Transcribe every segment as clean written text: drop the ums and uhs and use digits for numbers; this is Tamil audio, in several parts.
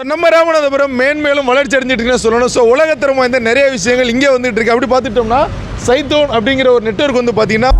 நம்ம ராமநாதபுரம் மேன்மேலும் வளர்ச்சி அடைஞ்சிட்டு சொல்லணும். ஸோ உலகத்தரம் வாய்ந்த நிறைய விஷயங்கள் இங்கே வந்துட்டு இருக்கு. அப்படி பார்த்துட்டோம்னா சைத்தோன் அப்படிங்கிற ஒரு நெட்வொர்க் வந்து பார்த்தீங்கன்னா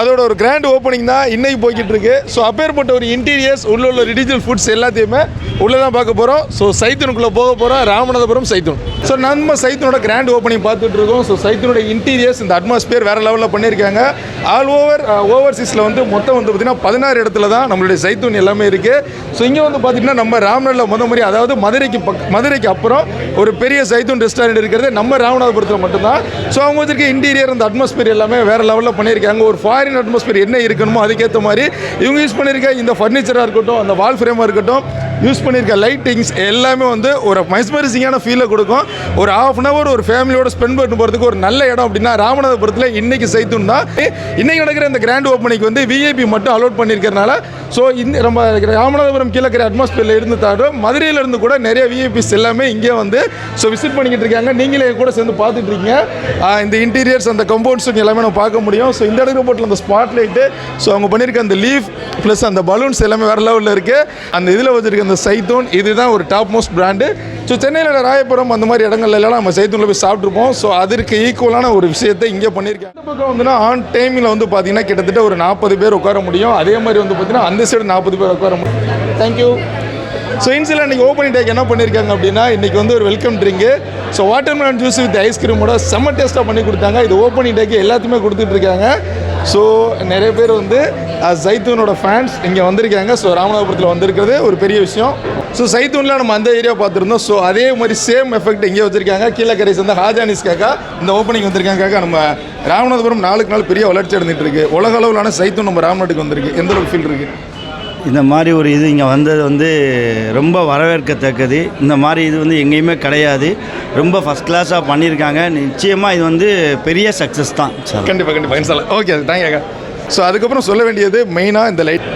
அதோட ஒரு கிராண்ட் ஓப்பனிங் தான் இன்னைக்கு போய்கிட்டு இருக்கு. ஸோ அப்பேற்பட்ட ஒரு இன்டீரியர்ஸ் உள்ள ரிடிஜினல் ஃபுட்ஸ் எல்லாத்தையுமே உள்ளே தான் பார்க்க போகிறோம். ஸோ சைத்தூனுக்குள்ளே போக போகிறோம். ராமநாதபுரம் சைத்தூன். ஸோ நம்ம சைத்தூனோட கிராண்ட் ஓப்பனிங் பார்த்துட்டு இருக்கோம். ஸோ சைத்தூனோட இன்டீரியர்ஸ் இந்த அட்மாஸ்பியர் வேறு லெவலில் பண்ணியிருக்காங்க. ஆல் ஓவர்சீஸில் வந்து மொத்தம் வந்து பார்த்திங்கன்னா 16 இடத்துல தான் நம்மளுடைய சைத்தூன் எல்லாமே இருக்குது. ஸோ இங்கே வந்து பார்த்திங்கன்னா நம்ம ராமநாடில் முறை அதாவது மதுரைக்கு அப்புறம் ஒரு பெரிய சைத்தூன் ரெஸ்டாரண்ட் இருக்கிறது நம்ம ராமநாதபுரத்தில் மட்டும்தான். ஸோ அவங்க வச்சிருக்க இன்டீரியர் அந்த அட்மாஸ்பியர் எல்லாமே வேறு லெவலில் பண்ணியிருக்காங்க. ஒரு ஃபாரின் அட்மாஸ்பியர் என்ன இருக்கணுமோ அதுக்கேற்ற மாதிரி இவங்க யூஸ் பண்ணியிருக்க இந்த ஃபர்னிச்சராக இருக்கட்டும், அந்த வால் ஃப்ரேமாக இருக்கட்டும், யூஸ் பண்ணியிருக்க லைட்டிங்ஸ் எல்லாமே வந்து ஒரு மெஸ்மரைசிங்கான ஃபீலை கொடுக்கும். ஒரு ½ அன் ஹவர் ஒரு ஃபேமிலியோட ஸ்பெண்ட் பண்ணி போகிறதுக்கு ஒரு நல்ல இடம் அப்படின்னா ராமநாதபுரத்தில் இன்றைக்கி சைத்தூன் தான். இன்றைக்கி நடக்கிற இந்த கிராண்ட் ஓப்பனிங் வந்து விஐபி மட்டும் அலோட் பண்ணியிருக்கிறனால ஸோ இந்த நம்ம ராமநாதபுரம் கீழே இருக்கிற அட்மாஸ்பியரில் இருந்து தாடும் மதுரையிலேருந்து கூட நிறைய விஐபிஸ் எல்லாமே இங்கே வந்து ஸோ விசிட் பண்ணிக்கிட்டு இருக்காங்க. நீங்களே கூட சேர்ந்து பார்த்துட்டு இருக்கீங்க. இந்த இன்டீரியர்ஸ் அந்த கம்பவுண்ட்ஸும் எல்லாமே நம்ம பார்க்க முடியும். ஸோ இந்த இடத்துல போட்டில் அந்த ஸ்பாட் லைட்டு, ஸோ அவங்க பண்ணியிருக்க அந்த லீஃப் ப்ளஸ் அந்த பலூன்ஸ் எல்லாமே வேறு லெவலில் இருக்குது. அந்த இதில் வச்சுருக்க அந்த சைத்தூன் இதுதான் ஒரு டாப் மோஸ்ட் பிராண்டு. ஸோ சென்னையில் ராயபுரம் அந்த மாதிரி இடங்கள்ல எல்லாம் நம்ம சைத்தூனில் போய் சாப்பிட்ருப்போம். ஸோ அதற்கு ஈக்குவலான ஒரு விஷயத்தை இங்கே பண்ணியிருக்கேன். இந்த பக்கம் வந்துன்னா ஆன் டைமில் வந்து பார்த்தீங்கன்னா கிட்டத்தட்ட ஒரு 40 பேர் உட்கார முடியும். அதே மாதிரி வந்து பார்த்தீங்கன்னா அந்த சைடு 40 பேர் உட்கார முடியும். தேங்க்யூ. ஸோ இன்சில் இன்றைக்கி ஓப்பனிங் டேக்கு என்ன பண்ணியிருக்காங்க அப்படின்னா இன்றைக்கி வந்து ஒரு welcome drink. So watermelon juice with ஐஸ்கிரீமோட செம்ம டேஸ்ட்டாக பண்ணி கொடுத்தாங்க. இது ஓப்பனிங் டேக்கு எல்லாத்தையுமே கொடுத்துட்ருக்காங்க. ஸோ நிறைய பேர் வந்து சைத்தூனோட ஃபேன்ஸ் இங்கே வந்திருக்காங்க. ஸோ ராமநாதபுரத்தில் வந்திருக்கிறது ஒரு பெரிய விஷயம். ஸோ சைத்தூனில் நம்ம அந்த ஏரியா பார்த்துருந்தோம். ஸோ அதே மாதிரி சேம் எஃபெக்ட் இங்கே வச்சுருக்காங்க. கீழே கரை சேர்ந்த ஹாஜானிஸ் காக்கா இந்த ஓப்பனிங் வந்திருக்காங்க. காக்கா நம்ம ராமநாதபுரம் நாளுக்கு நாள் பெரிய வளர்ச்சி அடைஞ்சிட்டு இருக்கு. உலக அளவிலான சைத்தூன் நம்ம ராமநாட்டுக்கு வந்திருக்கு. எந்த அளவுக்கு ஃபீல் இருக்குது? இந்த மாதிரி ஒரு இது இங்கே வந்தது வந்து ரொம்ப வரவேற்கத்தக்கது. இந்த மாதிரி இது வந்து எங்கேயுமே கிடையாது. ரொம்ப ஃபஸ்ட் கிளாஸாக பண்ணியிருக்காங்க. நிச்சயமாக இது வந்து பெரிய சக்ஸஸ் தான். கண்டிப்பாக ஓகே, தேங்க்யூ. ஸோ அதுக்கப்புறம் சொல்ல வேண்டியது மெயினாக இந்த லைட்.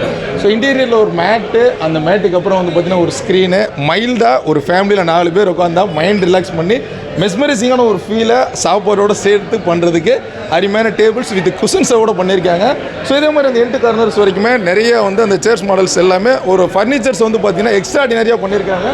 ஸோ இன்டீரியரில் ஒரு மேட்டு, அந்த மேட்டுக்கு அப்புறம் வந்து பார்த்திங்கன்னா ஒரு ஸ்க்ரீனு, மைல்டாக ஒரு ஃபேமிலியில் 4 பேர் உட்காந்தா மைண்ட் ரிலாக்ஸ் பண்ணி மெஸ்மரைசிங்கான ஒரு ஃபீலை சாப்பாடோடு சேர்த்து பண்ணுறதுக்கு அருமையான டேபிள்ஸ் வித் குஷன்ஸோடு பண்ணியிருக்காங்க. ஸோ இதே மாதிரி அந்த எண்டு கார்னர்ஸ் வரைக்குமே நிறைய வந்து அந்த சேர்ஸ் மாடல்ஸ் எல்லாமே ஒரு ஃபர்னிச்சர்ஸ் வந்து பார்த்திங்கன்னா எக்ஸ்ட்ராடினரியாக பண்ணியிருக்காங்க.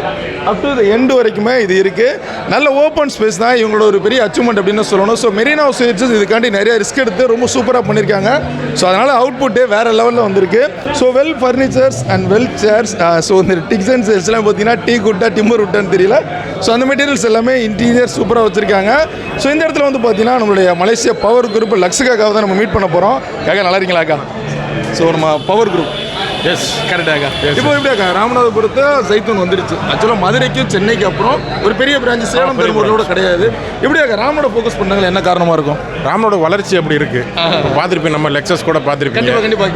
அப் டு த எண்டு வரைக்குமே இது இருக்குது. நல்ல ஓப்பன் ஸ்பேஸ் தான் இவங்களோட ஒரு பெரிய அச்சீவ்மெண்ட் அப்படின்னு சொல்லணும். ஸோ மெரினா அசோசியேட்ஸ் இதுக்காண்டி நிறைய ரிஸ்க் எடுத்து ரொம்ப சூப்பராக பண்ணியிருக்காங்க. ஸோ அதனால் அவுட்புட்டே வேறு லெவலில் வந்திருக்கு. So well furnitures and well chairs. So இந்த டிக்ஸ் அண்ட் சேர்ஸ்லாம் பார்த்தீங்கன்னா டீ குட்டா டிம்பர் உட்டான்னு தெரியல. ஸோ அந்த மெட்டீரியல்ஸ் எல்லாமே இன்டீரியர் சூப்பராக வச்சுருக்காங்க. ஸோ இந்த இடத்துல வந்து பார்த்தீங்கன்னா நம்மளுடைய மலேசியா பவர் குரூப் லக்ஸுக்காக தான் நம்ம மீட் பண்ண போகிறோம். காக்கா நல்லா இருக்கீங்களாக்கா? ஸோ நம்ம பவர் குரூப் எஸ் கரெக்டாக இப்போ எப்படியாக்கா ராமநாதபுரத்தை சைத்தூன் வந்துருச்சு. ஆக்சுவலாக மதுரைக்கும் சென்னைக்கு அப்புறம் ஒரு பெரிய பிரான்ச்சு சேலம் பெரும்பூரோட கிடையாது. எப்படியாக்கா ராமனோட ஃபோக்கஸ் பண்ணாங்க என்ன காரணமாக இருக்கும்? ராமனோட வளர்ச்சி அப்படி இருக்குது. பார்த்துருப்பேன், நம்ம லெக்சஸ் கூட பார்த்துருப்பேன். கண்டிப்பாக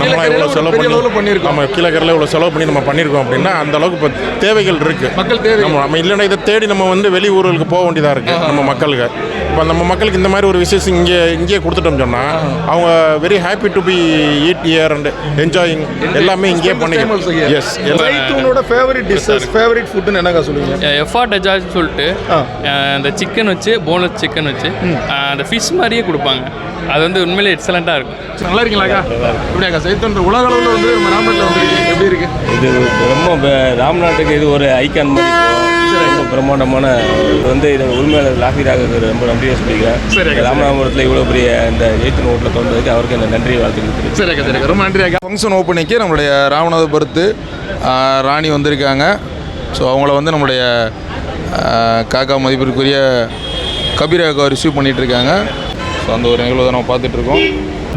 பண்ணியிருக்கோம். நம்ம கீழக்கரையில் இவ்வளோ செலவு பண்ணி நம்ம பண்ணியிருக்கோம் அப்படின்னா அந்த அளவுக்கு இப்போ தேவைகள் இருக்குது. மக்கள் தேவை நம்ம இல்லைன்னா இதை தேடி நம்ம வந்து வெளி ஊர்களுக்கு போக வேண்டியதாக இருக்குது நம்ம மக்களுக்கு. இப்போ நம்ம மக்களுக்கு இந்த மாதிரி ஒரு விசேஷம் இங்கே கொடுத்துட்டோம்னு சொன்னால் அவங்க very happy to be eat here and enjoying எல்லாமே இங்கே பண்ணிக்கலாம். எஸ், சைத்தூனோட ஃபேவரட் டிஷ்ஷஸ் ஃபேவரட் ஃபுட்னு என்னக்கா சொல்லுவீங்க? எஃபார்ட் அஜாஜ் சொல்லிட்டு அந்த சிக்கன் வச்சு போன்லெஸ் சிக்கன் வச்சு அந்த ஃபிஷ் மாதிரியே கொடுப்பாங்க. அது வந்து உண்மையிலே எக்ஸலண்ட்டாக இருக்கும். நல்லா இருக்கீங்களாக்கா? எப்படியாக்கா சைத்தூன் உலக அளவில் வந்து நம்ம ராமநாட்டில் வந்துருக்கு எப்படி இருக்குது? இது ரொம்ப ராமநாட்டுக்கு இது ஒரு ஐக்கான் மாதிரி ரொம்ப பிரம்மாண்டமான வந்து இதை உரிமையாளர் லாஃபிராக ரொம்ப நன்றியை சொல்லிக்கிறேன். ராமநாதபுரத்தில் இவ்வளோ பெரிய இந்த ஜெய்த்தூன் ஹோட்டலில் தோன்றதுக்கு அவருக்கு இந்த நன்றியை வாழ்த்துக்கள். சரிக்கா ரொம்ப நன்றியாக்கா. ஃபங்க்ஷன் ஓப்பனிங்க்கு நம்மளுடைய ராமநாதபுரத்து ராணி வந்திருக்காங்க. ஸோ அவங்கள வந்து நம்மளுடைய காக்கா மதிப்பிற்குரிய கபீராக்கா ரிசீவ் பண்ணிகிட்ருக்காங்க. ஸோ அந்த ஒரு நிகழ்வு தான் நம்ம பார்த்துட்ருக்கோம்.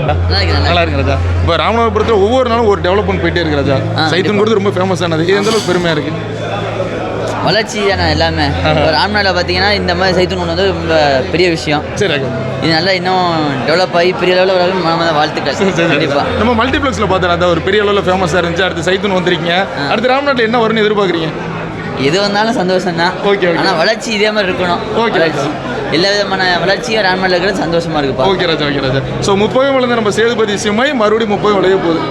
நல்லா இருக்கு ராஜா. இப்போ ராமநாதபுரத்தில் ஒவ்வொரு நாளும் ஒரு டெவலப்மெண்ட் போயிட்டே இருக்கு ராஜா. சைத்தூன் கூட ரொம்ப ஃபேமஸானது. இது எந்த அளவுக்கு பெருமையாக இருக்குது? வளர்ச்சி தானே எல்லாமே. இப்போ ராம்நாட்டில் பார்த்தீங்கன்னா இந்த மாதிரி சைத்தூன் கொண்டு வந்து ரொம்ப பெரிய விஷயம். சரி, இது நல்லா இன்னும் டெவலப் ஆகி பெரிய லெவலில் வரணும். வாழ்த்துக்கள். கண்டிப்பாக நம்ம மல்டிப்ளெக்ஸில் பார்த்தோம் அதான் ஒரு பெரிய அளவில் ஃபேமஸாக இருந்துச்சு. அடுத்து சைத்தூன் வந்திருக்கீங்க. அடுத்து ராம்நாட்டில் என்ன வரும்னு எதிர்பார்க்குறீங்க? எது வந்தாலும் சந்தோஷம் தான். ஓகே. ஆனால் வளர்ச்சி இதே மாதிரி இருக்கணும். வளர்ச்சி எல்லா விதமான வளர்ச்சியும் ராம்நாட்டில் இருக்கிறது சந்தோஷமாக இருக்குப்பா. ஓகே ராஜா. ஸோ 30 வளர்ந்து நம்ம சேதுபதி சிம்மை மறுபடியும் 30 வளைய போகுது.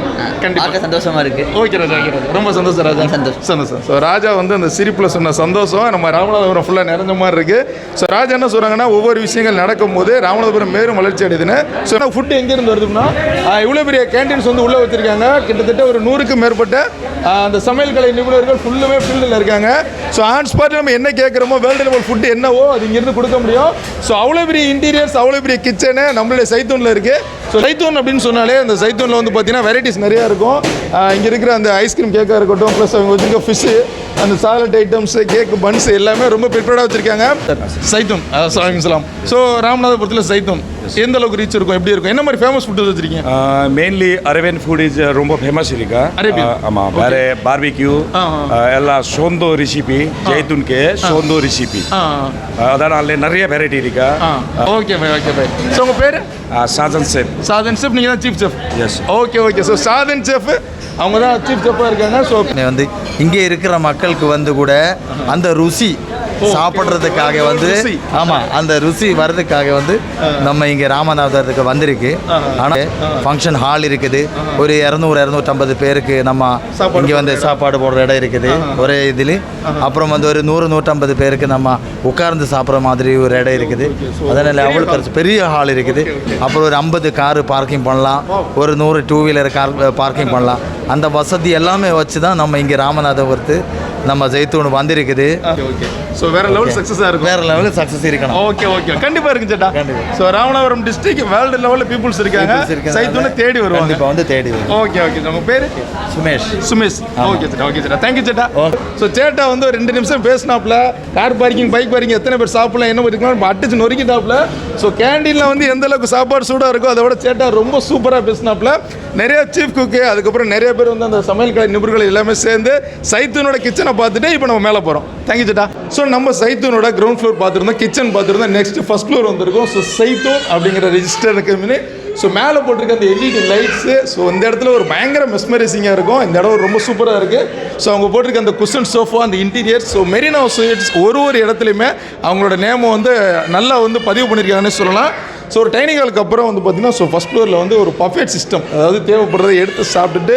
கண்டிப்பாக சந்தோஷமாக இருக்குது. ஓகே ராஜா. ரொம்ப சந்தோஷம் ராஜா. சந்தோஷம். ஸோ ராஜா வந்து அந்த சிரிப்பில் சொன்ன சந்தோஷம் நம்ம ராமநாதபுரம் ஃபுல்லாக நிறைஞ்ச மாதிரி இருக்குது. ஸோ ராஜா என்ன சொல்கிறாங்கன்னா, ஒவ்வொரு விஷயங்கள் நடக்கும்போது ராமநாதபுரம் மேலும் வளர்ச்சி அடையுதுன்னு. ஸோ ஃபுட்டு எங்கேருந்து வருதுன்னா, இவ்வளோ பெரிய கேன்டீன்ஸ் வந்து உள்ளே வச்சுருக்காங்க. கிட்டத்தட்ட ஒரு 100க்கும் மேற்பட்ட அந்த சமையல் கலை நிபுணர்கள் ஃபுல்லுமே ஃபீல்டில் இருக்காங்க. ஸோ ஆன் ஸ்பாட்டில் நம்ம என்ன கேட்குறோமோ வேர்ல்டு லெவல் ஃபுட்டு என்னவோ அது இங்கேருந்து கொடுக்க முடியும். ஸோ அவ்வளோ பெரிய இன்டீரியர்ஸ், அவ்வளோ பெரிய கிச்சனு நம்மளுடைய சைத்தூனில் இருக்குது. ஸோ சைத்தூன் அப்படின்னு சொன்னாலே அந்த சைத்தூனில் வந்து பார்த்தீங்கன்னா வெரைட்டிஸ் நிறையா இருக்கும். இங்கே இருக்கிற அந்த ஐஸ்கிரீம் கேக்காக இருக்கட்டும், ப்ளஸ் அவங்க வச்சுருக்க ஃபிஷ்ஷு, அந்த சாலட் ஐட்டம்ஸு, கேக்கு, பன்ஸு எல்லாமே ரொம்ப ப்ரிப்பேர்டாக வச்சுருக்காங்க. சைத்தூன் சலாம். ஸோ ராமநாதபுரத்தில் சைத்தூன் எந்த அளவுக்கு ரீச் இருக்கும், எப்படி இருக்கும், என்ன மாதிரி ஃபேமஸ் ஃபுட்டு வச்சுருக்கீங்க? ಮೇನ್ಲಿ ಅರೇಬಿಯನ್ ಫುಡ್ ಇಸ್ ரொம்ப ಫೇಮಸ್ ಈಗ. ஆமாம், ಬೇರೆ ಬಾರ್ಬಿಕ್ಯೂ ಎಲ್ಲ ಸೋಂದು ರೆಸಿಪಿ, ಜೈತೂನ್ಗೆ ಸೋಂದು ರೆಸಿಪಿ அதான் ಅಲ್ಲಿ நிறைய வெரைட்டி இருக்கா. Okay bye, okay bye. So உங்கள் பேர்? சாதன் செஃப். சாதன் செஃப், நீங்கள் தான் chief chef? Yes. Okay. So Sadhan chef அவங்க தான் சீஃப் செஃப்பாக இருக்காங்க. ஸோ வந்து இங்கே இருக்கிற மக்களுக்கு வந்து கூட அந்த ருசி சாப்பிட்றதுக்காக வந்து ஆமாம் அந்த ருசி வர்றதுக்காக வந்து நம்ம இங்கே ராமநாதபுரத்துக்கு வந்திருக்கு. ஆனால் ஃபங்க்ஷன் ஹால் இருக்குது. ஒரு 200-250 பேருக்கு நம்ம இங்கே வந்து சாப்பாடு போடுற இடம் இருக்குது ஒரே இதில். அப்புறம் வந்து ஒரு 100-150 பேருக்கு நம்ம உட்கார்ந்து சாப்பிட்ற மாதிரி ஒரு இடம் இருக்குது. அதனால் அவ்வளோ பெரிய ஹால் இருக்குது. அப்புறம் ஒரு 50 காரு பார்க்கிங் பண்ணலாம், ஒரு 100 டூ வீலர் கார் பார்க்கிங் பண்ணலாம். அந்த வசதி எல்லாமே வச்சு தான் நம்ம இங்கே ராமநாதபுரத்து நம்ம ஜெய்தூன் வந்திருக்குது. ஸோ வேற லெவல் சக்ஸஸாக இருக்கும். வேற லெவலில் சக்ஸஸ் இருக்கணும். ஓகே கண்டிப்பாக இருக்கு சேட்டா. ஸோ ராமநாதபுரம் டிஸ்ட்ரிக்ட் வேர்ல்டு லெவலில் பீப்புள்ஸ் இருக்காங்க. சைத்தூனை தேடி வருவாங்க. இப்போ வந்து தேடி வரும். ஓகே. உங்கள் பேர்? சுமேஷ். ஓகே சேட்டா. தேங்க்யூ சேட்டா. ஸோ சேட்டா வந்து ஒரு 2 நிமிஷம் பேசினாப்புல கார் பார்க்கிங், பைக் பார்க்கிங் எத்தனை பேர் சாப்பிடலாம், என்ன பண்ணிருக்கலாம் அடிச்சு நொறுக்கிட்டாப்புல. ஸோ கேண்டீனில் வந்து எந்த அளவுக்கு சாப்பாடு சூடாக இருக்கோ அதை விட சேட்டா ரொம்ப சூப்பராக பேசினாப்புல. நிறைய சீஃப் குக்கு, அதுக்கப்புறம் நிறைய பேர் வந்து அந்த சமையல் கலை நிபுணர்கள் எல்லாமே சேர்ந்து சைத்தூனோட கிச்சனை பார்த்துட்டு இப்போ நம்ம மேலே போகிறோம். தேங்க்யூ சேட்டா. ஸோ நம்ம சைத்தூனோட கிரவுண்ட் ஃப்ளோர் பார்த்துருந்தோம், கிச்சன் பார்த்துருந்தோம். நெக்ஸ்ட் ஃபர்ஸ்ட் ஃப்ளோர் வந்திருக்கும். ஸோ சைத்தூன் அப்படிங்கிற ரெஜிஸ்டர் கம்பெனி. ஸோ மேலே போட்டிருக்க அந்த எல்இடி லைட்ஸு, ஸோ இந்த இடத்துல ஒரு பயங்கர மெஸ்மரைசிங்காக இருக்கும். இந்த இடம் ரொம்ப சூப்பராக இருக்குது. ஸோ அவங்க போட்டிருக்க அந்த குஷன் சோஃபா, அந்த இன்டீரியர், ஸோ மெரினா ஸ்வீட்ஸ் ஒரு இடத்துலையுமே அவங்களோட நேமை வந்து நல்லா வந்து பதிவு பண்ணியிருக்காங்கன்னு சொல்லலாம். ஸோ ஒரு டைனிங் ஹாலுக்கு அப்புறம் வந்து பார்த்திங்கன்னா, ஸோ ஃபஸ்ட் ஃப்ளோரில் வந்து ஒரு பஃபேட் சிஸ்டம், அதாவது தேவைப்படுறதை எடுத்து சாப்பிட்டுட்டு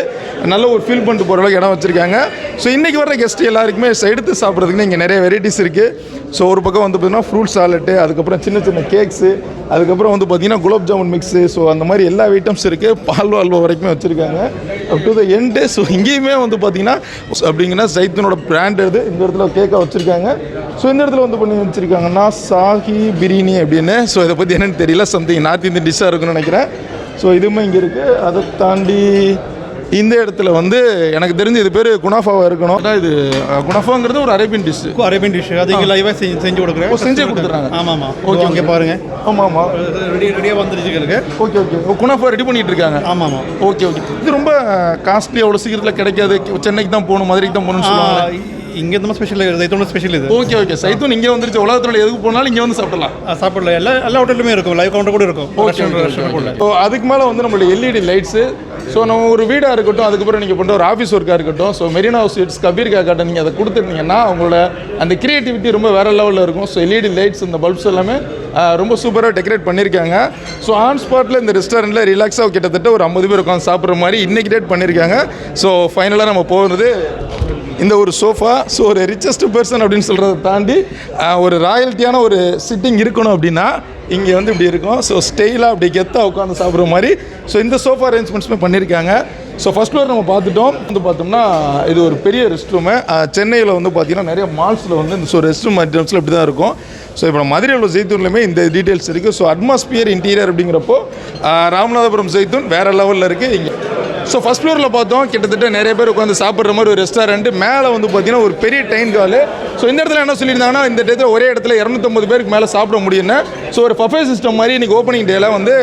நல்ல ஒரு ஃபீல் பண்ணிட்டு போகிற அளவுக்கு இடம் வச்சுருக்காங்க. ஸோ இன்றைக்கி வர கெஸ்ட் எல்லாருக்குமே எடுத்து சாப்பிட்றதுக்குன்னு இங்கே நிறைய வெரைட்டிஸ் இருக்குது. ஸோ ஒரு பக்கம் வந்து பார்த்திங்கன்னா ஃப்ரூட் சாலட்டு, அதுக்கப்புறம் சின்ன கேக்ஸு, அதுக்கப்புறம் வந்து பார்த்திங்கன்னா குலாப் ஜாமுன் மிக்ஸு, ஸோ அந்த மாதிரி எல்லா ஐட்டம்ஸ் இருக்குது. பால்வா அல்வா வரைக்குமே வச்சுருக்காங்க up to the end. So இங்கேயுமே வந்து பார்த்திங்கன்னா அப்படிங்கன்னா சைத்தூனோட பிராண்ட் இது. இந்த இடத்துல கேக்காக வச்சுருக்காங்க. ஸோ இந்த இடத்துல வந்து பண்ணி வச்சுருக்காங்கன்னா சாஹி பிரியாணி அப்படின்னு. ஸோ இதை பற்றி என்னென்னு தெரியல, சம்திங் நார்த் இந்தியன் டிஷ்ஷாக இருக்குன்னு நினைக்கிறேன். ஸோ இதுவுமே இங்கே இருக்குது. அதை தாண்டி இந்த இடத்துல வந்து எனக்கு தெரிஞ்சு இது பேர் குனாஃபாவாக இருக்கணும். இது குனாஃபாங்கிறது ஒரு அரேபியன் டிஷ். அது இங்கே லைவாக செஞ்சு கொடுக்குறேன். செஞ்சு கொடுத்துறாங்க. ஆமாம். ஓகே, ஓகே பாருங்க. ஆமாம். ரெடியாக வந்துருச்சு. ஓகே. குனாஃபா ரெடி பண்ணிட்டு இருக்காங்க. ஆமாம். ஓகே. இது ரொம்ப காஸ்ட்லி, அவ்வளோ சீக்கிரத்தில் கிடைக்காது. சென்னைக்கு தான் போகணும், மதுரைக்கு தான் போகணும்னு சொல்லுவாங்க. இங்கே தான் ஸ்பெஷல், சைத்தூன் ஸ்பெஷல் இது. ஓகே. சைத்தூன் இங்கே வந்துருச்சு. உலகத்தில் எதுக்கு போனாலும் இங்கே வந்து சாப்பிடலாம். சாப்பிடலாம். எல்லா ஹோட்டலுமே இருக்கும், லைவ் கவுண்டர் கூட இருக்கும். ஸோ அதுக்கு மேலே வந்து நம்மளுடைய எல்இடி லைட்ஸு. ஸோ நம்ம ஒரு வீடாக இருக்கட்டும், அதுக்கப்புறம் நீங்கள் பண்ணுற ஒரு ஆஃபீஸ் ஒர்க்காக இருக்கட்டும், ஸோ மெரினா ஸ்வீட்ஸ், கபீர் காக்காட்ட நீங்கள் அதை கொடுத்துருந்தீங்கன்னா அவங்களோட அந்த கிரியேட்டிவிட்டி ரொம்ப வேறு லெவலில் இருக்கும். ஸோ எல்இடி லைட்ஸ், இந்த பல்ப்ஸ் எல்லாமே ரொம்ப சூப்பராக டெக்கரேட் பண்ணியிருக்காங்க. ஸோ ஆன் ஸ்பாட்டில் இந்த ரெஸ்டாரண்ட்டில் ரிலாக்ஸாக கிட்டத்தட்ட ஒரு 50 பேர் உட்காந்து சாப்பிட்ற மாதிரி இன்றைக்கி டேட் பண்ணியிருக்காங்க. ஸோ ஃபைனலாக நம்ம போகிறது இந்த ஒரு சோஃபா. ஸோ ஒரு ரிச்சஸ்ட் பர்சன் அப்படின்னு சொல்கிறத தாண்டி ஒரு ராயல்ட்டியான ஒரு சிட்டிங் இருக்கணும் அப்படின்னா இங்கே வந்து இப்படி இருக்கும். ஸோ ஸ்டைலாக அப்படி கெத்தாக உட்காந்து சாப்பிட்ற மாதிரி. ஸோ இந்த சோஃபா அரேஞ்ச்மெண்ட்ஸுமே பண்ணியிருக்காங்க. ஸோ ஃபஸ்ட் ஃப்ளோர் நம்ம பார்த்துட்டோம். வந்து பார்த்தோம்னா இது ஒரு பெரிய ரெஸ்ட் ரூமு. சென்னையில் வந்து பார்த்திங்கன்னா நிறைய மால்ஸில் வந்து இந்த ரெஸ்ட் ரூம் ஐட்டம்ஸில் இப்படி தான் இருக்கும். ஸோ இப்போ மதுரையில் உள்ள ஜெய்தூன்லையுமே இந்த டீட்டெயில்ஸ் இருக்குது. ஸோ அட்மாஸ்பியர், இன்டீரியர் அப்படிங்கிறப்போ ராமநாதபுரம் ஜெய்தூன் வேறு லெவலில் இருக்குது இங்கே. ஸோ ஃபஸ்ட் ஃப்ளோரில் பார்த்தோம், கிட்டத்தட்ட நிறைய பேர் உட்காந்து சாப்பிட்ற மாதிரி ஒரு ரெஸ்டாரண்ட். மேலே வந்து பார்த்தீங்கன்னா ஒரு பெரிய டைன் ஹாலு. ஸோ இந்த இடத்துல என்ன சொல்லியிருந்தாங்கன்னா, இந்த இடத்துல ஒரே இடத்துல 250 பேருக்கு மேலே சாப்பிட முடியும்னு. ஸோ ஒரு பஃபே சிஸ்டம் மாதிரி இன்றைக்கி ஓப்பனிங் டேல வந்து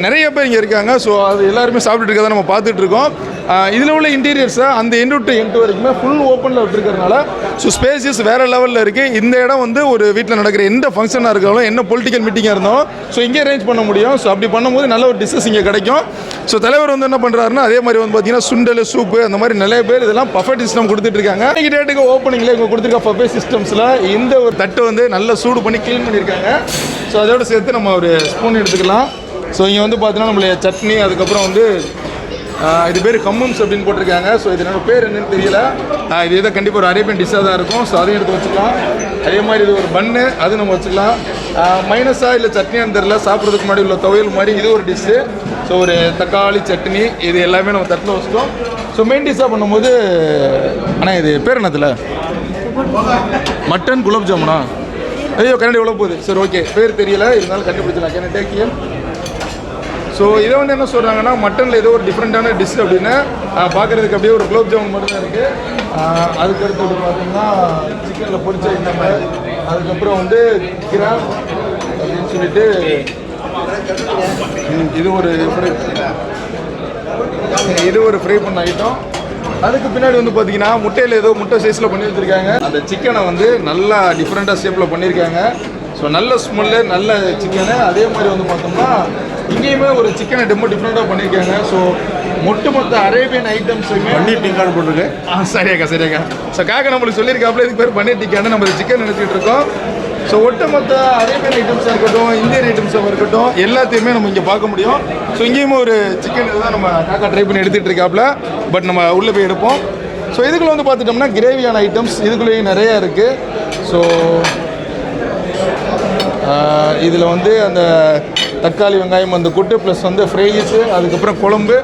நிறைய பேர் இங்கே இருக்காங்க. ஸோ அது எல்லாருமே சாப்பிட்டுட்டு இருக்கதை நம்ம பார்த்துட்டு இருக்கோம். இதில் உள்ள இன்டீரியர்ஸை அந்த எண்டு டு எண்டு வரைக்குமே ஃபுல் ஓப்பனில் விட்டுருக்கறனால ஸோ ஸ்பேசியஸ் வேறு லெவலில் இருக்குது. இந்த இடம் வந்து ஒரு வீட்டில் நடக்கிற எந்த ஃபங்க்ஷனாக இருந்தாலும் என்ன பொலிட்டிக்கல் மீட்டிங்காக இருந்தாலும் ஸோ இங்கே அரேஞ்ச் பண்ண முடியும். ஸோ அப்படி பண்ணும்போது நல்ல ஒரு டிஷ்ஷஸ் இங்கே கிடைக்கும். ஸோ தலைவர் வந்து என்ன பண்ணுறாருன்னா அதே மாதிரி வந்து பார்த்தீங்கன்னா சுண்டல் சூப்பு அந்த மாதிரி நிறைய பேர் இதெல்லாம் பஃபே சிஸ்டம் கொடுத்துட்டு இருக்காங்க. இன்னைக்கு டேட்டுக்கு ஓப்பனிங்கில் இவங்க கொடுத்துருக்க பஃபே சிஸ்டம்ஸில் இந்த ஒரு தட்டு வந்து நல்லா சூடு பண்ணி க்ளீன் பண்ணியிருக்காங்க. ஸோ அதோடு சேர்த்து நம்ம ஒரு ஸ்பூன் எடுத்துக்கலாம். ஸோ இங்கே வந்து பார்த்தீங்கன்னா நம்மளுடைய சட்னி, அதுக்கப்புறம் வந்து இது பேர் கம்மம்ஸ் அப்படின்னு போட்டிருக்காங்க. ஸோ இது என்னோட பேர் என்னன்னு தெரியல. இது எதோ கண்டிப்பாக ஒரு அரேபியன் டிஷ்ஷாக தான் இருக்கும். ஸோ அதையும் எடுத்து வச்சுக்கலாம். அதே மாதிரி இது ஒரு பன்னு, அது நம்ம வச்சுக்கலாம். மைனஸாக இல்லை சட்னியான்னு தெரியல, சாப்பிட்றதுக்கு முன்னாடி உள்ள துவையல் மாதிரி இது ஒரு டிஷ்ஷு. ஸோ ஒரு தக்காளி சட்னி இது எல்லாமே நம்ம தட்டில் வச்சுட்டோம். ஸோ மெயின் டிஷ்ஷாக பண்ணும்போது ஆனால் இது பேர் என்னத்தில் மட்டன் குலாப் ஜாமுனா. ஐயோ கரண்டி எவ்வளோ போகுது. சரி ஓகே, பேர் தெரியல, இருந்தாலும் கண்டுபிடிச்சலாம். கேன் டேக்கியம். ஸோ இதை வந்து என்ன சொல்கிறாங்கன்னா மட்டனில் ஏதோ ஒரு டிஃப்ரெண்ட்டான டிஷ் அப்படின்னு பார்க்குறதுக்கு அப்படியே ஒரு குலோப் ஜாமுன் மட்டும் தான் இருக்குது. அதுக்கடுத்து பார்த்தீங்கன்னா சிக்கனில் பொரிச்ச ஐட்டம், அதுக்கப்புறம் வந்து கிராம் அப்படின்னு சொல்லிட்டு இது ஒரு ஃப்ரை பண்ண ஐட்டம். அதுக்கு பின்னாடி வந்து பார்த்தீங்கன்னா முட்டையில் ஏதோ முட்டை சைஸில் பண்ணி வச்சுருக்காங்க. அந்த சிக்கனை வந்து நல்லா டிஃப்ரெண்ட்டாக ஷேப்பில் பண்ணியிருக்காங்க. ஸோ நல்ல ஸ்மெல்லு, நல்ல சிக்கனு. அதே மாதிரி வந்து பார்த்தோம்னா இங்கேயுமே ஒரு சிக்கனை ரொம்ப டிஃப்ரெண்ட்டாக பண்ணியிருக்காங்க. ஸோ மொத்த அரேபியன் ஐட்டம்ஸுமே பன்னீர் டிக்கான்னு போட்டிருக்கு. சரியாக்கா. ஸோ காக்கா நம்மளுக்கு சொல்லியிருக்காப்புல இதுக்கு பேர் பன்னீர் டிக்கான்னு நம்ம சிக்கன் நினச்சிட்டு இருக்கோம். ஸோ மொத்த அரேபியன் ஐட்டம்ஸாக இருக்கட்டும், இந்தியன் ஐட்டம்ஸாக இருக்கட்டும், எல்லாத்தையுமே நம்ம இங்கே பார்க்க முடியும். ஸோ இங்கேயுமே ஒரு சிக்கன் இதுதான் நம்ம காக்கா ட்ரை பண்ணி எடுத்துகிட்டு இருக்காப்புல. பட் நம்ம உள்ளே போய் எடுப்போம். ஸோ இதுக்குள்ளே வந்து பார்த்துட்டோம்னா கிரேவியான ஐட்டம்ஸ் இதுக்குள்ளேயும் நிறையா இருக்குது. ஸோ இதில் வந்து அந்த தக்காளி வெங்காயம் வந்து கூட்டு ப்ளஸ் வந்து ஃப்ரைஸு, அதுக்கப்புறம் குழம்பு.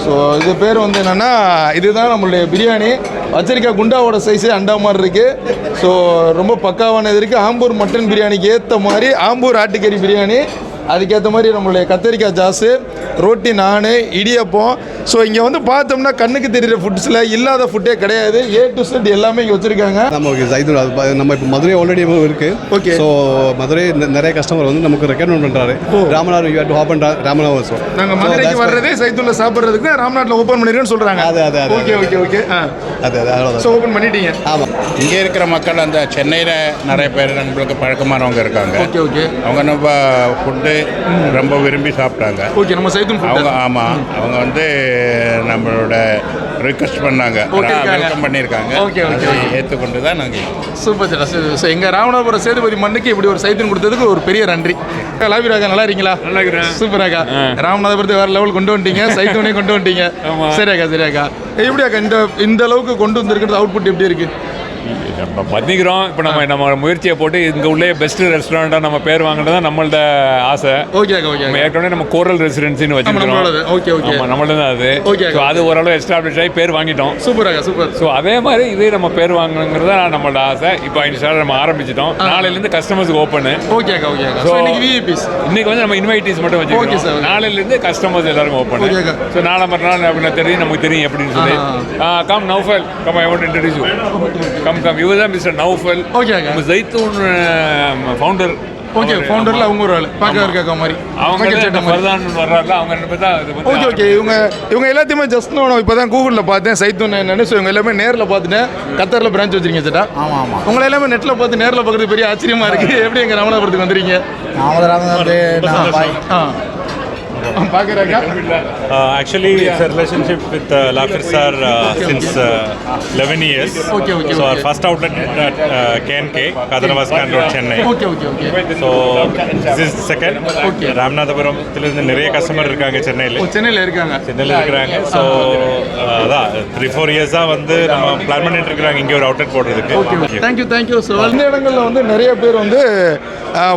ஸோ இது பேர் வந்து என்னென்னா இதுதான் நம்மளுடைய பிரியாணி. வச்சிருக்க குண்டாவோட சைஸு அண்டா மாதிரி இருக்குது. ஸோ ரொம்ப பக்காவான இது இருக்குது. ஆம்பூர் மட்டன் பிரியாணிக்கு ஏற்ற மாதிரி ஆம்பூர் ஆட்டுக்கறி பிரியாணி, அதுக்கேற்ற மாதிரி நம்மளுடைய கத்தரிக்காய் ஜாஸு, ரொட்டி, நானு, இடியப்பம். ஸோ இங்கே வந்து பார்த்தோம்னா கண்ணுக்கு தெரிகிற ஃபுட்ஸில் இல்லாத ஃபுட்டே கிடையாது. ஏ டு செட் எல்லாமே இங்கே வச்சுருக்காங்க. நம்ம சைதூன் நம்ம இப்போ மதுரை ஆல்ரெடி இருக்குது. ஓகே. ஸோ மதுரை நிறைய கஸ்டமர் வந்து நமக்கு ரெக்கமெண்ட் பண்ணுறாரு. Ramanathar you have to open Ramanathar so நாங்கள் மதுரைக்கு வர்றதே சைதூனில் சாப்பிட்றதுக்கு ராமநாட்டில் ஓப்பன் பண்ணிருக்கேன்னு சொல்கிறாங்க. அது ஓகே. அது ஸோ ஓப்பன் பண்ணிட்டீங்க. ஆமாம். இங்கே இருக்கிற மக்கள் அந்த சென்னையில் நிறைய பேர் நம்மளுக்கு பழக்கமானவங்க இருக்காங்க. ஓகே. அவங்க நம்ம ஃபுட்டு ரொம்ப விரும்பி சாப்பிட்டாங்க. ஓகே, நம்ம சைதூன் அவங்க ஆமாம், அவங்க வந்து நம்மளோட ரிக்வெஸ்ட் பண்ணாங்க, வெல்கம் பண்ணியிருக்காங்க. ஓகே. ஏற்றுக்கொண்டு தான் நாங்கள். Super sir. ஸோ எங்கள் ராமநாதபுரம் சேதுபதி மண்ணுக்கு இப்படி ஒரு சைதூன் கொடுத்ததுக்கு ஒரு பெரிய நன்றி. லாபிராக்கா நல்லா இருக்கீங்களா? நல்லா இருக்கிறேன். சூப்பராக்கா. ராமநாதபுரத்தை வேறு லெவல் கொண்டு வந்துட்டீங்க, சைதூனையும் கொண்டு வந்துட்டீங்க. சரியாக்கா. எப்படியாக்கா இந்த அளவுக்கு கொண்டு வந்திருக்கிறது அவுட்புட் எப்படி இருக்குது? நம்ம பண்ணிக்கிறோம். இப்போ நம்ம முயற்சியை போட்டு இங்கே உள்ளே பெஸ்ட் ரெஸ்டாரண்ட்டாக நம்ம பேர் வாங்கினது தான் நம்மள்ட ஆசை. ஓகே. நம்ம ஏற்கனவே நம்ம கோரல் ரெசிடென்சின்னு வச்சுருக்கோம். ஓகே. நம்மளது தான் அது. ஸோ அது ஓரளவு எஸ்டாப்ளிஷ் ஆகி பேர் வாங்கிட்டோம். சூப்பர். ஸோ அதே மாதிரி இதே நம்ம பேர் வாங்கணுங்கிறது தான் நம்மளோட ஆசை. இப்போ இன்ஸ்டாவில் நம்ம ஆரம்பிச்சிட்டோம். நாளையிலேருந்து கஸ்டமர்ஸுக்கு ஓப்பனு. ஓகேக்கா. ஸோ இன்னைக்கு வந்து நம்ம இன்வைட்டீஸ் மட்டும் வச்சுருக்கோம். நாளையிலேருந்து கஸ்டமர்ஸ் எல்லாருக்கும் ஓப்பன். ஸோ நாளை மறுநாள் அப்படின்னு தெரியும், நமக்கு தெரியும் எப்படின்னு சொல்லி. Come Naufal, come I want to introduce you. Come இவர் தான் மிஸ்டர் நௌஃபல். நம்ம ஜைத்தூன் ஃபவுண்டர். ஓகே, ஃபவுண்டரில் அவங்க ஒரு ஆள் பார்க்க இருக்காக்கா மாதிரி. அவங்க மருதான் வர்றாருல, அவங்க ரெண்டு பேர் தான். ஓகே. இவங்க எல்லாத்தையுமே ஜஸ்ட் நான் இப்போ தான் கூகுளில் பார்த்தேன் சைத்தூன் என்னன்னு. ஸோ இவங்க எல்லாமே நேரில் பார்த்துட்டேன். கத்தாரில் பிரான்ச் வச்சிருக்கீங்க சேட்டா? ஆமாம். உங்களை எல்லாமே நெட்டில் பார்த்து நேரில் பார்க்குறது பெரிய ஆச்சரியமாக இருக்குது. எப்படி எங்கள் ராமநாதபுரத்துக்கு வந்துறீங்க? Actually, it's a relationship with Lafir sir since 11 years. Okay. So our first outlet at KNK, Kadanavaskan Road, Chennai. Okay. So this is the second. Okay. Ramanathapuram tilirundhu neriya customer irukanga Chennai. சென்னையில் இருக்காங்க. So அதான் 3-4 years வந்து நம்ம பிளான் பண்ணிட்டு இருக்காங்க இங்க ஒரு அவுட்லெட் போடுறதுக்கு. தேங்க்யூ. ஸோ அந்த இடங்களில் வந்து நிறைய பேர் வந்து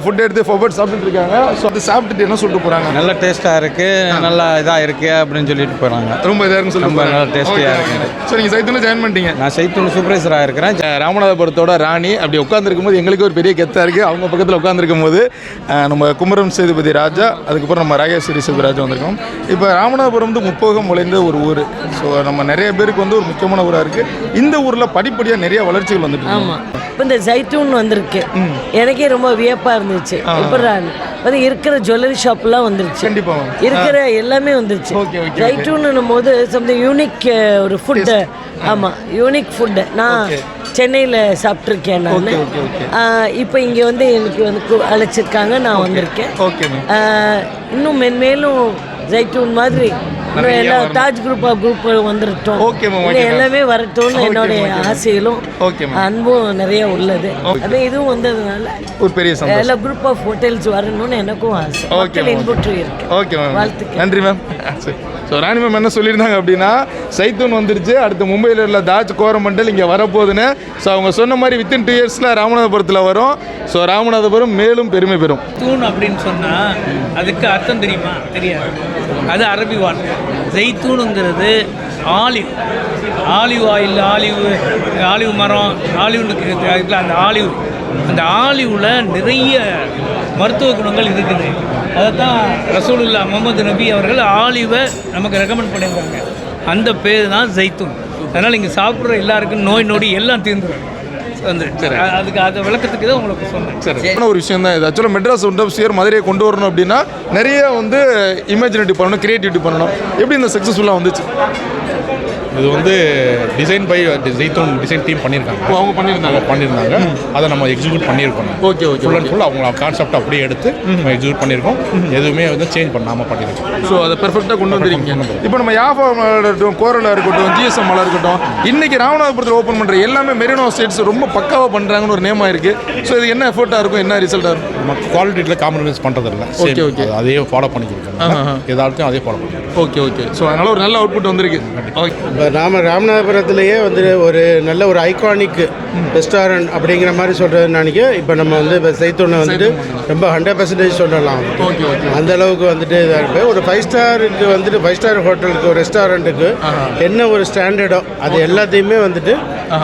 ஃபுட் எடுத்து ஃபோர்வர்ட் சாப்பிட்டுட்டு இருக்காங்க. ஸோ அது சாப்பிட்டுட்டு என்ன சொல்லிட்டு போகிறாங்க? நல்ல டேஸ்ட்டாக இருக்குது, நல்லா இதாக இருக்குது அப்படின்னு சொல்லிட்டு போகிறாங்க. ரொம்ப இதாக இருக்குன்னு ரொம்ப சொல்லி நல்லா டேஸ்டியாக இருக்குது. ஸோ நீங்கள் சைத்தூனில் ஜாயின் பண்ணிட்டீங்க. நான் சைத்தூன் சூப்பர்வைசராக இருக்கிறேன். ராமநாதபுரத்தோட ராணி அப்படி உட்காந்துருக்கும் போது எங்களுக்கு ஒரு பெரிய கெத்தாக இருக்குது. அவங்க பக்கத்தில் உட்காந்துருக்கும் போது நம்ம குமரம் சேதுபதி ராஜா, அதுக்கப்புறம் நம்ம ராகேஸ்வரி சேதுராஜா வந்திருக்கோம். இப்போ ராமநாதபுரம் வந்து முப்போகம் முளைந்த ஒரு ஊர். ஸோ நம்ம நிறைய பேருக்கு வந்து ஒரு முக்கியமான ஊராக இருக்குது. இந்த ஊரில் படிப்படியாக நிறைய வளர்ச்சிகள் வந்துட்டு. ஆமாம், இப்போ இந்த ஜைத்தூன் வந்திருக்கு. எனக்கே ரொம்ப வியப்பாக இருந்துச்சு. இப்போ வந்து இருக்கிற ஜுவல்லரி ஷாப்லாம் வந்துருச்சு. கண்டிப்பாக இருக்கிற எல்லாமே வந்துருச்சு. ஜைத்தூன்னும் போது சம்திங் யூனிக் ஒரு ஃபுட்டு. ஆமாம், யூனிக் ஃபுட்டு. நான் சென்னையில் சாப்பிட்ருக்கேன். நான் இப்போ இங்கே வந்து எனக்கு வந்து அழைச்சிருக்காங்க, நான் வந்திருக்கேன். இன்னும் மென்மேலும் ஜைத்தூன் மாதிரி எல்லா தாஜ் குரூப் வந்துருட்டோம். எல்லாமே வரட்டும்னு என்னுடைய ஆசைகளும் அன்பும் நிறைய உள்ளது. அது இதுவும் வந்ததுனால ஒரு பெரிய எல்லா குரூப் ஆஃப் ஹோட்டல்ஸ் வரணும்னு எனக்கும் ஆசை. மக்கள் இன்புற்று இருக்கு. ஓகே மேம், வாழ்த்துக்கள். நன்றி மேம். ஸோ ராணி மேம் என்ன சொல்லியிருந்தாங்க அப்படின்னா, சைத்தூன் வந்துருச்சு, அடுத்து மும்பையில் உள்ள தாஜ் கோரமண்டல் இங்கே வரப்போகுதுன்னு. ஸோ அவங்க சொன்ன மாதிரி வித்தின் 2 இயர்ஸில் ராமநாதபுரத்தில் வரும். ஸோ ராமநாதபுரம் மேலும் பெருமை பெறும். தூண் அப்படின்னு சொன்னால் அதுக்கு அர்த்தம் தெரியுமா? தெரியாது. அது அரபி வார்த்தை. ஜெய்தூனுங்கிறது ஆலிவ் ஆயில், ஆலிவ் மரம், ஆலிவ் அந்த அந்த ஆலிவில் நிறைய மருத்துவ குணங்கள் இருக்குது. அதை தான் ரசூலுல்லாஹ் முகமது நபி அவர்கள் ஆலிவை நமக்கு ரெக்கமெண்ட் பண்ணியிருக்காங்க. அந்த பேர் தான் ஜெய்தூன். அதனால் இங்கே சாப்பிட்ற எல்லாருக்கும் நோய் நொடி எல்லாம் தீர்ந்துடும். அதுக்கு அதை விளக்கத்துக்கு தான் உங்களுக்கு சொன்னேன். சரி, ஒரு விஷயம் தான் இது. ஆக்சுவலாக மெட்ராஸ் இண்டஸ்ட்ரியர் மதுரையை கொண்டு வரணும் அப்படின்னா நிறைய வந்து இமேஜினேட்டிவ் பண்ணணும், கிரியேட்டிவிட்டி பண்ணணும். எப்படி இந்த சக்ஸஸ்ஃபுல்லாக வந்துச்சு? இது வந்து டிசைன் பை ஜெய்தூன் டிசைன் டீம் பண்ணியிருக்காங்க. அவங்க பண்ணியிருந்தாங்க. அதை நம்ம எக்ஸிக்யூட் பண்ணியிருக்கோம். ஓகே, ஃபுல் அண்ட் ஃபுல் அவங்க கான்செப்ட் அப்படியே எடுத்து நம்ம எக்ஸிக்யூட் பண்ணியிருக்கோம். எதுவுமே வந்து சேஞ்ச் பண்ணாமல் பண்ணியிருக்கோம். ஸோ அதை பெர்ஃபெக்டாக கொண்டு வந்துருக்கீங்க. இப்போ நம்ம யாஃபா இருக்கட்டும், கோரலாக இருக்கட்டும், ஜிஎஸ்எம் மலை இருக்கட்டும், இன்னைக்கு ராமநாதபுரத்தில் ஓப்பன் பண்ணுற எல்லாமே மெரினோ ஸ்டேட்ஸ் ரொம்ப பக்காவாக பண்ணுறாங்கன்னு ஒரு நேமாக இருக்குது. ஸோ இது என்ன எஃபர்ட்டாக இருக்கும், என்ன ரிசல்ட்டாக இருக்கும்? நம்ம குவாலிட்டியில் காம்ப்ரமைஸ் பண்ணுறதில்ல. ஓகே, அதே ஃபாலோ பண்ணிக்கிறோம். ஏதாச்சும் அதே ஃபாலோ பண்ணிக்கிறோம். ஓகே. ஸோ அதனால் ஒரு நல்ல அவுட்புட் வந்திருக்கு. இப்போ ராமநாதபுரத்துலேயே வந்து ஒரு நல்ல ஒரு ஐகானிக் ரெஸ்டாரண்ட் அப்படிங்கிற மாதிரி சொல்கிறது நினைக்க. இப்போ நம்ம வந்து இப்போ ஜெய்தூனை வந்துட்டு ரொம்ப 100% சொல்லலாம். அந்த அளவுக்கு வந்துட்டு இதாக இருப்பேன். ஒரு 5 ஸ்டாருக்கு வந்துட்டு 5 ஸ்டார் ஹோட்டலுக்கு, ஒரு ரெஸ்டாரண்ட்டுக்கு என்ன ஒரு ஸ்டாண்டர்டோ அது எல்லாத்தையுமே வந்துட்டு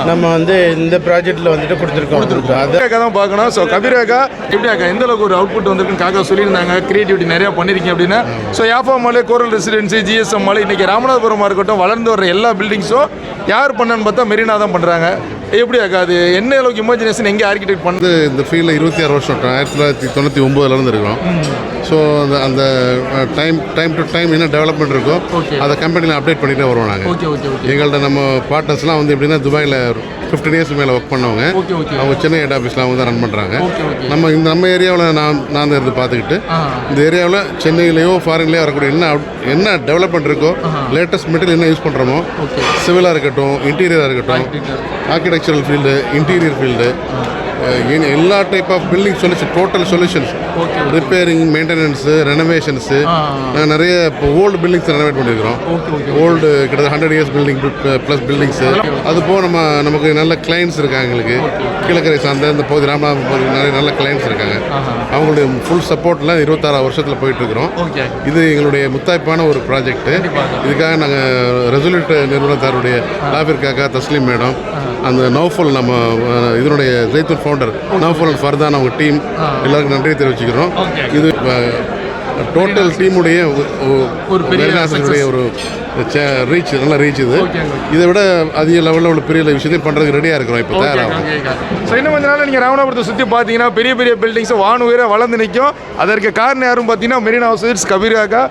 நம்ம வந்து இந்த ப்ராஜெக்டில் வந்துட்டு கொடுத்துருக்கோம். அதுக்காக தான் பார்க்கணும். ஸோ கபீராக்கா எப்படி அக்கா எந்த அளவுக்கு ஒரு அவுட்புட் வந்திருக்குன்னு காக்கா சொல்லியிருந்தாங்க. கிரியேட்டிவிட்டி நிறையா பண்ணியிருக்கீங்க அப்படின்னு. ஸோ யாஃபா மாலே, கோரல் ரெசிடென்சி, ஜிஎஸ்எம் மாலே, இன்றைக்கி ராமநாதபுரமாக இருக்கட்டும், வளர்ந்து வர எல்லா பில்டிங்ஸும் யார் பண்ணன்னு பார்த்தா மெரினா தான் பண்ணுறாங்க. எப்படி அக்கா அது என்ன அளவுக்கு இமேஜினேஷன் எங்கே ஆர்கிடெக்ட் பண்ணுது? இந்த ஃபீல்டில் 26 வருஷம் 1999 இருக்கிறோம். ஸோ அந்த டைம் டு டைம் என்ன டெவலப்மெண்ட் இருக்கோ அதை கம்பெனியில் அப்டேட் பண்ணிகிட்டே வருவோம் நாங்கள். எங்கள்கிட்ட நம்ம பார்ட்னர்ஸ்லாம் வந்து எப்படின்னா துபாயில் 15 இயர்ஸ் மேலே ஒர்க் பண்ணவங்க. அவங்க சென்னை ஹெட் ஆஃபீஸில் அவங்க தான் ரன் பண்ணுறாங்க. நம்ம ஏரியாவில் நான் தான் இருந்து பார்த்துக்கிட்டு இந்த ஏரியாவில் சென்னையிலேயோ ஃபாரின்லேயோ வரக்கூடிய என்ன டெவலப்மெண்ட் இருக்கோ, லேட்டஸ்ட் மெட்டீரியல் என்ன யூஸ் பண்ணுறோமோ, சிவிலாக இருக்கட்டும், இன்டீரியராக இருக்கட்டும், ஆர்கிடெக்சரல் ஃபீல்டு, இன்டீரியர் ஃபீல்டு, எல்லா type of building solution, total solutions, repairing, maintenance, renovations. நாங்கள் நிறைய இப்போ ஓல்டு பில்டிங்ஸ் ரெனோவேட் பண்ணியிருக்கிறோம். ஓல்டு கிட்டத்தட்ட 100 இயர்ஸ் பில்டிங் ப்ளஸ் பில்டிங்ஸு. அதுபோக நமக்கு நல்ல கிளைண்ட்ஸ் இருக்காங்க. எங்களுக்கு கீழக்கரை சார்ந்த இந்த பகுதி ராமநாதபுரம் பகுதி நிறைய நல்ல கிளைண்ட்ஸ் இருக்காங்க. அவங்களுடைய ஃபுல் சப்போர்ட்டில் 26 வருஷத்தில் போயிட்டுருக்கிறோம். இது எங்களுடைய முத்தாய்ப்பான ஒரு ப்ராஜெக்ட்டு. இதுக்காக நாங்கள் ரெசல்யூட் நிறுவனத்தாருடைய லாபிற்காக தஸ்லீம் மேடம், அந்த நௌஃபல் நம்ம இதனுடைய ஜெய்தூன் ஃபவுண்டர் நௌஃபல் அண்ட் ஃபர்தான் அவங்க டீம் எல்லாருக்கும் நன்றி தெரிவிச்சுக்கிறோம். இது டோட்டல் டீமுடைய ஒரு பெரிய ஒரு ரீச், நல்ல ரீச். இதை விட அதிக லெவலில் உள்ள பெரிய விஷயத்தையும் பண்ணுறதுக்கு ரெடியாக இருக்கிறோம். இப்போ தயாராகும். ஸோ இன்னும் கொஞ்ச நாள் நீங்கள் ராமநாதபுரத்தை சுற்றி பார்த்தீங்கன்னா பெரிய பெரிய பில்டிங்ஸ் வானுயர வளர்ந்து நிற்கும். அதற்கு காரணம் யாரும் பார்த்தீங்கன்னா மெரினா ஸ்வீட்ஸ் கபீராக்கா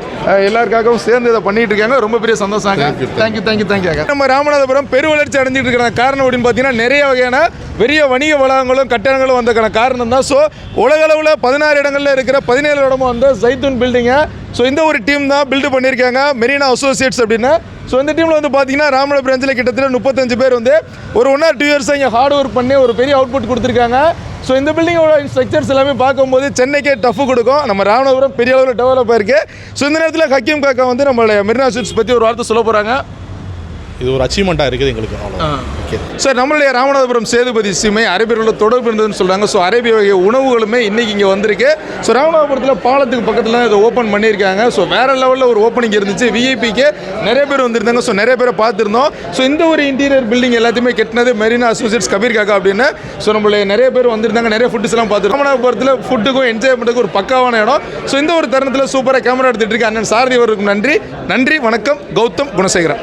எல்லாருக்காகவும் சேர்ந்து இதை பண்ணிட்டு இருக்காங்க. ரொம்ப பெரிய சந்தோஷம். தேங்க்யூ. நம்ம ராமநாதபுரம் பெருவளர்ச்சி அடைஞ்சிட்டு இருக்கிற காரணம் அப்படின்னு பார்த்தீங்கன்னா நிறைய வகையான பெரிய வணிக வளாகங்களும் கட்டடங்களும் வந்ததுக்கான காரணம் தான். ஸோ உலக அளவில் 16 இடங்களில் இருக்கிற 17 இடமும் வந்து ஜெய்தூன் பில்டிங்கை ஸோ இந்த ஒரு டீம் தான் பில்டு பண்ணியிருக்காங்க, மெரினா அசோசியேட்ஸ் அப்படின்னு. ஸோ இந்த டீமில் வந்து பார்த்தீங்கன்னா ராமநாதபுரம் பிரான்ச்சில் கிட்டத்தட்ட 35 பேர் வந்து ஒரு 1 or 2 இயர்ஸ் இங்கே ஹார்ட் ஒர்க் பண்ணி ஒரு பெரிய அவுட்புட் கொடுத்துருக்காங்க. ஸோ இந்த பில்டிங்கோட ஸ்ட்ரக்சர்ஸ் எல்லாமே பார்க்கும்போது சென்னைக்கே டஃப் கொடுக்கும். நம்ம ராமநாதபுரம் பெரிய அளவில் டெவலப் ஆயிருக்கு. ஸோ இந்த நேரத்தில் ஹக்கீம் காக்கா வந்து நம்மளுடைய மெரினா ஸ்வீட்ஸ் பற்றி ஒரு வார்த்தை சொல்ல போகிறாங்க. இது ஒரு அச்சீவ்மெண்ட்டாக இருக்குது எங்களுக்கு அவ்வளோ. ஓகே சார், நம்மளுடைய ராமநாதபுரம் சேதுபதி சீமை அரேபியரோட தொடர்பு இருந்ததுன்னு சொல்கிறாங்க. ஸோ அரேபிய வகை உணவுகளுமே இன்றைக்கி இங்கே வந்திருக்கு. ஸோ ராமநாதபுரத்தில் பாலத்துக்கு பக்கத்தில் இதை ஓப்பன் பண்ணியிருக்காங்க. ஸோ வேறு லெவலில் ஒரு ஓப்பனிங் இருந்துச்சு. விஐபிக்கு நிறைய பேர் வந்திருந்தாங்க. ஸோ நிறைய பேரை பார்த்துருந்தோம். ஸோ இந்த ஒரு இன்டீரியர் பில்டிங் எல்லாத்தையுமே கெட்டினது மெரினா அசோசியேட்ஸ் கபீர் காக்கா அப்படின்னு. ஸோ நம்மளுடைய நிறைய பேர் வந்திருந்தாங்க. நிறைய ஃபுட்ஸ் எல்லாம் பார்த்துருக்கோம். ராமநாதபுரத்தில் ஃபுட்டுக்கும் என்ஜாய்மெண்ட்டுக்கும் ஒரு பக்காவான இடம். ஸோ இந்த ஒரு தருணத்தில் சூப்பராக கேமரா எடுத்துகிட்டு இருக்க அண்ணன் சாரதி அவருக்கு நன்றி. வணக்கம். கௌதம் குணசேகரன்.